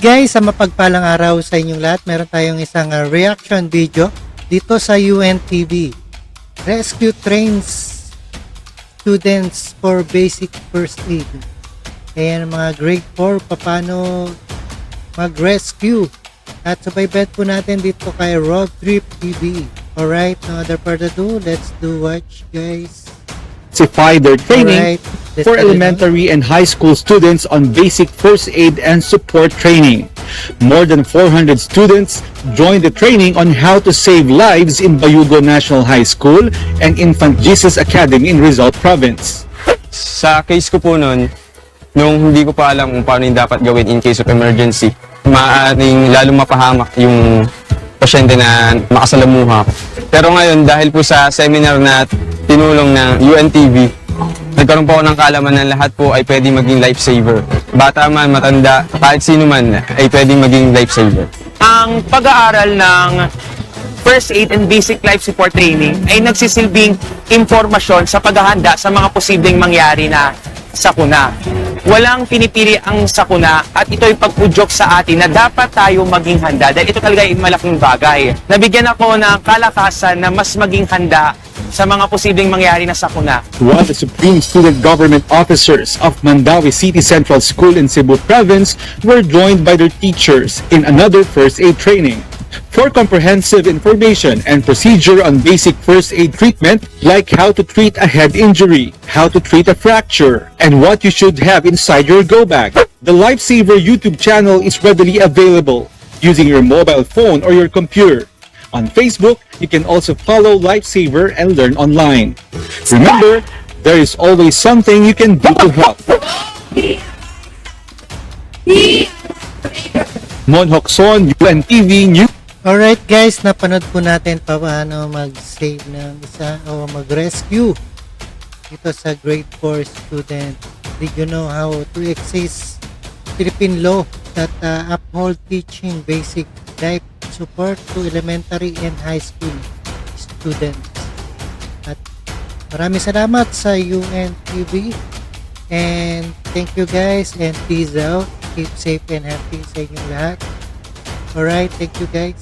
guys, sa mapagpalang araw sa inyong lahat, meron tayong isang reaction video dito sa UNTV. Rescue trains students for basic first aid. Ayan mga grade 4, paano mag-rescue. At subaybayan po natin dito kay Road Trip TV. Alright, no other further ado, let's do watch guys. Their training Alright, for elementary and high school students on basic first aid and support training. More than 400 students joined the training on how to save lives in Bayugo National High School and Infant Jesus Academy in Rizal Province. Sa case ko po noon, nung hindi ko pa alam kung paano yung dapat gawin in case of emergency, maaaring lalong mapahamak yung pasyente na makasalamuha. Pero ngayon, dahil po sa seminar na tinulong ng UNTV, nagkaroon po ako ng kaalaman na lahat po ay pwedeng maging lifesaver. Bata man, matanda, kahit sino man ay pwedeng maging lifesaver. Ang pag-aaral ng First Aid and Basic Life Support Training ay nagsisilbing impormasyon sa paghahanda sa mga posibleng mangyari na sakuna. Walang pinipili ang sakuna at ito ay pag-udyok sa atin na dapat tayo maging handa dahil ito talaga ay malaking bagay. Nabigyan ako ng kalakasan na mas maging handa sa mga posibleng mangyari na sakuna. While the Supreme Student Government officers of Mandawi City Central School in Cebu Province were joined by their teachers in another first aid training. For comprehensive information and procedure on basic first aid treatment, like how to treat a head injury, how to treat a fracture, and what you should have inside your go bag, the Lifesaver YouTube channel is readily available using your mobile phone or your computer. On Facebook, you can also follow Lifesaver and learn online. Remember, there is always something you can do to help. Mon Hokson, UNTV News. Alright guys, napanood po natin paano mag-save ng isa o mag-rescue dito sa grade 4 student. Did you know how to access Philippine law that uphold teaching basic life support to elementary and high school students? At maraming salamat sa UNTV and thank you guys and peace out. Keep safe and happy sa inyong lahat. Alright, thank you guys.